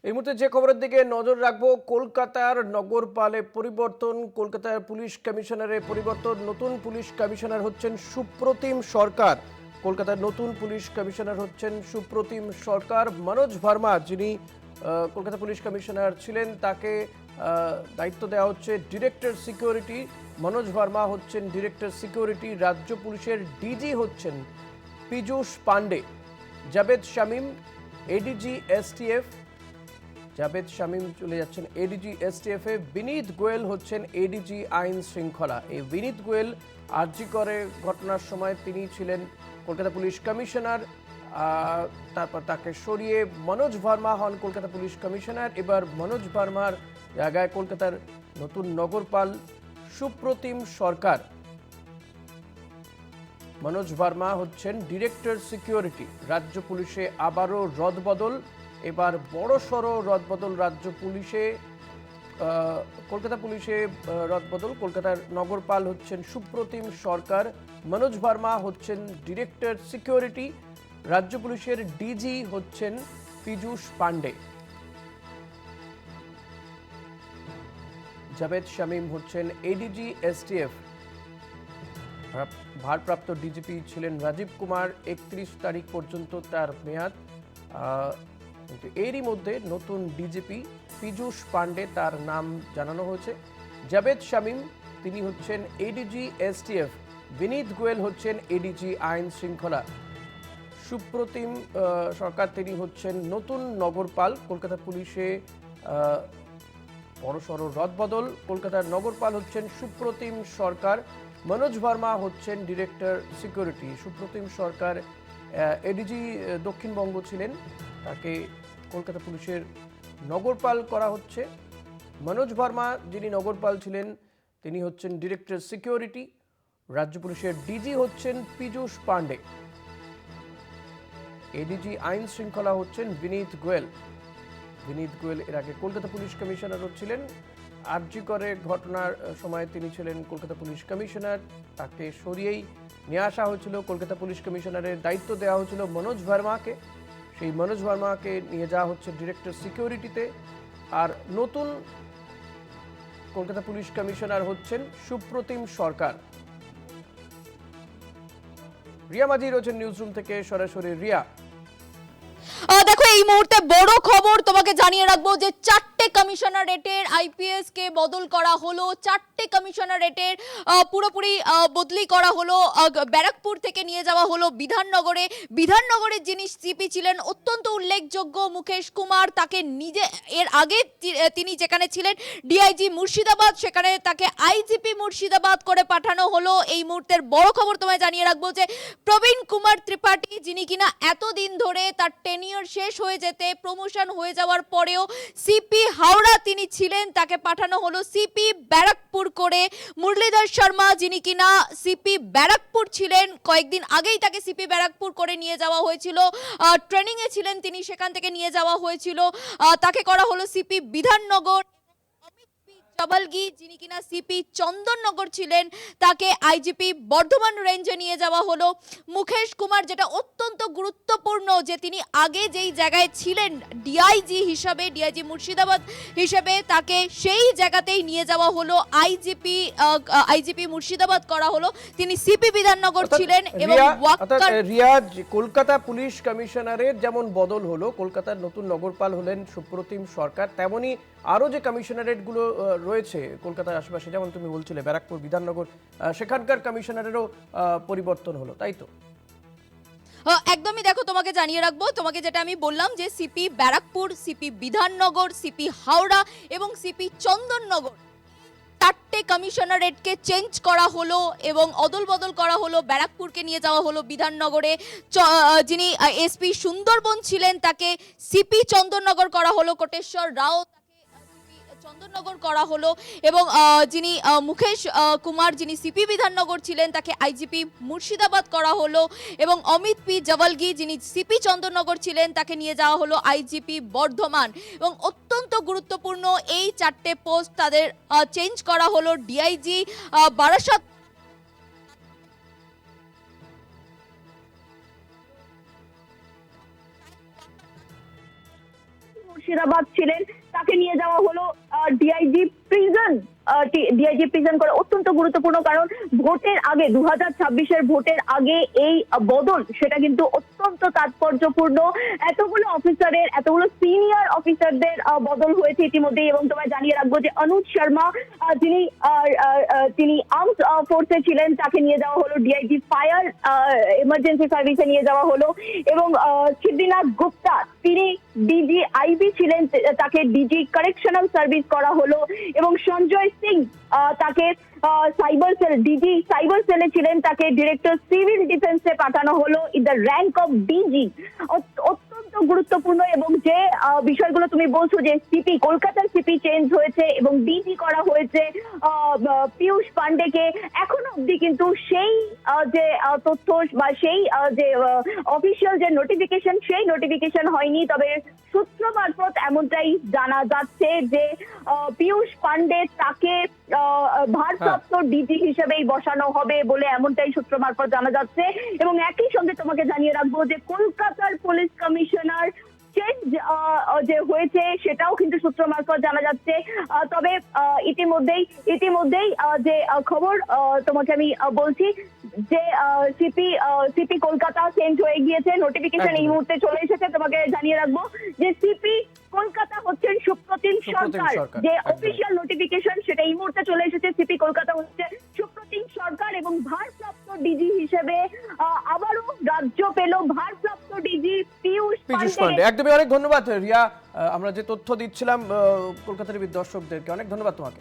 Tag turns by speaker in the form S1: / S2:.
S1: এই মুহূর্তে যে খবরের দিকে নজর রাখবো, কলকাতার নগরপালে পরিবর্তন, কলকাতার পুলিশ কমিশনারে পরিবর্তন। নতুন পুলিশ কমিশনার হচ্ছেন সুপ্রতিম সরকার। কলকাতার নতুন পুলিশ কমিশনার হচ্ছেন সুপ্রতিম সরকার। মনোজ ভার্মা, যিনি কলকাতা পুলিশ কমিশনার ছিলেন, তাকে দায়িত্ব দেওয়া হচ্ছে ডিরেক্টর সিকিউরিটি। মনোজ ভার্মা হচ্ছেন ডিরেক্টর সিকিউরিটি। রাজ্য পুলিশের ডিজি হচ্ছেন পীযূষ পান্ডে। Javed Shamim ADG STF. জাভেদ শামীম চলে যাচ্ছেন এডিজি এসটিএফ এ। বিনীত গোয়েল হচ্ছেন এডিজি আইন শৃঙ্খলা। এই বিনীত গোয়েল আরজি করে ঘটনার সময় তিনি ছিলেন কলকাতা পুলিশ কমিশনার। তারপর তাকে সরিয়ে মনোজ ভার্মা হন কলকাতা পুলিশ কমিশনার। এবার মনোজ ভার্মার জায়গায় কলকাতার নতুন নগরপাল সুপ্রতিম সরকার। মনোজ ভার্মা হচ্ছেন ডিরেক্টর সিকিউরিটি। রাজ্য পুলিশে আবারও রদবদল। এবার বড়সড় রদবদল রাজ্য পুলিশে। কলকাতা পুলিশে রদবদল। কলকাতার নগরপাল হচ্ছেন সুপ্রতিম সরকার। মনোজ ভার্মা হচ্ছেন ডিরেক্টর সিকিউরিটি। রাজ্য পুলিশের ডিজি হচ্ছেন পীযূষ পান্ডে। জাভেদ শামীম হচ্ছেন এডিজি এসটিএফ। ভারপ্রাপ্ত ডিজিপি ছিলেন রাজীব কুমার। 31 তারিখ পর্যন্ত তার মেয়াদ। কিন্তু এরই মধ্যে নতুন ডিজিপি পীযূষ পান্ডে, তার নাম জানানো হয়েছে। জাভেদ শামীম তিনি হচ্ছেন এডিজি এসটিএফ। বিনীত গোয়েল হচ্ছেন এডিজি আইন শৃঙ্খলা। সুপ্রতিম সরকার তিনি হচ্ছেন নতুন নগরপাল। কলকাতা পুলিশে বড়সড় রদবদল। কলকাতার নগরপাল হচ্ছেন সুপ্রতিম সরকার। মনোজ ভার্মা হচ্ছেন ডিরেক্টর সিকিউরিটি। সুপ্রতিম সরকার এডিজি দক্ষিণবঙ্গ ছিলেন, তাকে কলকাতা পুলিশের নগরপাল করা হচ্ছে। মনোজ ভার্মা যিনি নগরপাল ছিলেন, তিনি হচ্ছেন ডিরেক্টর সিকিউরিটি। রাজ্য পুলিশের ডিজি হচ্ছেন পীযূষ পান্ডে। এডিজি আইন শৃঙ্খলা হচ্ছেন বিনীত গোয়েল। বিনীত গোয়েল এর আগে কলকাতা পুলিশ কমিশনারও ছিলেন। আরজি করে ঘটনার সময় তিনি ছিলেন কলকাতা পুলিশ কমিশনার। তাকে সরিয়েই নিয়ে আসা হয়েছিল। কলকাতা পুলিশ কমিশনারের দায়িত্ব দেওয়া হয়েছিল মনোজ ভার্মাকে। সেই মনোজ ভার্মাকে নিয়ে যাওয়া হচ্ছে ডিরেক্টর সিকিউরিটিতে। আর নতুন কলকাতা পুলিশ কমিশনার হচ্ছেন সুপ্রতিম সরকার। রিয়া মাঝি রয়েছেন নিউজরুম থেকে সরাসরি। রিয়া,
S2: দেখো এই মুহূর্তে বড় খবর তোমাকে জানিয়ে রাখবো যে 4টে কমিশনারেটের আইপিএস কে বদল করা হলো। 4টে কমিশনারেটের পুরোপুরি বদলি করা হলো। ব্যারাকপুর থেকে নিয়ে যাওয়া হলো বিধাননগরে। বিধাননগরের যিনি সিপি ছিলেন অত্যন্ত উল্লেখযোগ্য মুকেশ কুমার, তাকে নিজে এর আগে তিনি যেখানে ছিলেন ডিআইজি মুর্শিদাবাদ, সেখানে তাকে আইজিপি মুর্শিদাবাদ করে পাঠানো হলো। এই মুহূর্তের বড় খবর তোমায় জানিয়ে রাখবো যে প্রবীণ কুমার ত্রিপাঠী, যিনি কিনা এতদিন ধরে তার টেনিয়র শেষ হয়ে যেতে প্রমোশন হয়ে যাওয়ার পরেও সিপি হাওড়া তিনি ছিলেন, তাকে পাঠানো হলো সিপি ব্যারাকপুর করে। মুরলীধর শর্মা, যিনি কিনা সিপি ব্যারাকপুর ছিলেন, কয়েকদিন আগেই তাকে সিপি ব্যারাকপুর করে নিয়ে যাওয়া হয়েছিল। ট্রেনিং এ ছিলেন তিনি, সেখান থেকে নিয়ে যাওয়া হয়েছিল। তাকে করা হলো সিপি বিধাননগর। জবালগি, যিনি কিনা সিপি চন্দননগর ছিলেন, তাকে আইজিপি বর্ধমান রেঞ্জে নিয়ে যাওয়া হলো। মুকেশ কুমার, যেটা অত্যন্ত গুরুত্বপূর্ণ যে তিনি আগে যেই জায়গায় ছিলেন ডিআইজি হিসাবে, ডিআইজি মুর্শিদাবাদ হিসেবে, তাকে সেই জায়গাতেই নিয়ে যাওয়া হলো। আইজিপি মুর্শিদাবাদ করা হলো। তিনি সিপি বিধাননগর ছিলেন এবং
S1: রিয়া, কলকাতা পুলিশ কমিশনারের যেমন বদল হলো, কলকাতার নতুন নগরপাল হলেন সুপ্রতিম সরকার, তেমনি আরো যে কমিশনারেট গুলো রয়েছে কলকাতার আশেপাশে, যেমন তুমি বলছিলে ব্যারাকপুর, বিধাননগর, সেখানকার কমিশনারেরও পরিবর্তন হলো, তাই তো?
S2: একদমই। দেখো তোমাকে জানিয়ে রাখবো, তোমাকে যেটা আমি বললাম যে CP Barrackpore, CP Bidhannagar, CP Howrah এবং সিপি চন্দননগর 4টে কমিশনারেটকে চেঞ্জ করা হলো এবং অদল বদল করা হলো। ব্যারাকপুরকে নিয়ে যাওয়া হলো বিধাননগরে। যিনি এসপি সুন্দরবন ছিলেন তাকে সিপি চন্দননগর করা হলো। কোটেশ্বর রাও চন্দননগর করা হলো এবং যিনি মুকেশ কুমার, যিনি সিপি বিধাননগর ছিলেন, তাকে আইজিপি মুর্শিদাবাদ করা হলো এবং অমিত পি জবালগি, যিনি সিপি চন্দননগর ছিলেন, তাকে নিয়ে যাওয়া হলো আইজিপি বর্ধমান। এবং অত্যন্ত গুরুত্বপূর্ণ এই 4টে পোস্ট তাদের চেঞ্জ করা হলো। ডিআইজি বারাসাত
S3: মুর্শিদাবাদ ছিলেন, তাকে নিয়ে যাওয়া হলো ডিআইজি প্রিজন। ডিআইজি প্রিজন করা অত্যন্ত গুরুত্বপূর্ণ, কারণ ভোটের আগে 2026-এর ভোটের আগে এই বদল সেটা কিন্তু অত্যন্ত তাৎপর্যপূর্ণ। এতগুলো সিনিয়র অফিসারদের বদল হয়েছে ইতিমধ্যেই। এবং তোমায় জানিয়ে রাখবো যে অনুজ শর্মা তিনি আর্মড ফোর্সে ছিলেন, তাকে নিয়ে যাওয়া হলো ডিআইজি ফায়ার এমার্জেন্সি সার্ভিসে নিয়ে যাওয়া হলো। এবং সিদ্ধিনাথ গুপ্তা তিনি ডিজি আইবি ছিলেন, তাকে ডিজি কারেকশনাল সার্ভিস করা হলো। এবং সঞ্জয় সিং তাকে ডিজি সাইবার সেলে ছিলেন, তাকে ডিরেক্টর সিভিল ডিফেন্সে পাঠানো হলো in the rank of DG. অত্যন্ত গুরুত্বপূর্ণ। এবং যে বিষয়গুলো তুমি বলছো যে সিপি, কলকাতার সিপি চেঞ্জ হয়েছে এবং ডিজি করা হয়েছে পীযূষ পান্ডেকে, এখনো অব্দি কিন্তু সেই যে তথ্য বা সেই যে অফিসিয়াল যে নোটিফিকেশন, সেই নোটিফিকেশন হয়নি। তবে সূত্র মারফত এমনটাই জানা যাচ্ছে যে পীযূষ পান্ডে তাকে ভারপ্রাপ্ত ডিজি হিসেবেই বসানো হবে বলে এমনটাই সূত্র মারফত জানা যাচ্ছে। এবং একই সঙ্গে তোমাকে জানিয়ে রাখবো যে কলকাতার পুলিশ কমিশনার চেঞ্জ যে হয়েছে সেটাও কিন্তু সূত্র মারফত জানা যাচ্ছে। তবে ইতিমধ্যেই যে খবর তোমাকে আমি বলছি যে সিপি কলকাতা চেঞ্জ হয়ে গিয়েছে, নোটিফিকেশন এই মুহূর্তে চলে এসেছে। তোমাকে জানিয়ে রাখবো যে সিপি কলকাতা হচ্ছেন সুপ্রতিম সরকার। যে অফিসিয়াল নোটিফিকেশন সেটা এই মুহূর্তে চলে এসেছে, সিপি কলকাতা হচ্ছে সুপ্রতিম সরকার। এবং ভারপ্রাপ্ত ডিজি হিসেবে আবারও রাজ্য পেল ভারপ্রাপ্ত ডিজি পীযূষ পান্ডে।
S1: একদমই, অনেক ধন্যবাদ রিয়া। আমরা যে তথ্য দিচ্ছিলাম কলকাতার দর্শকদেরকে, অনেক ধন্যবাদ তোমাকে।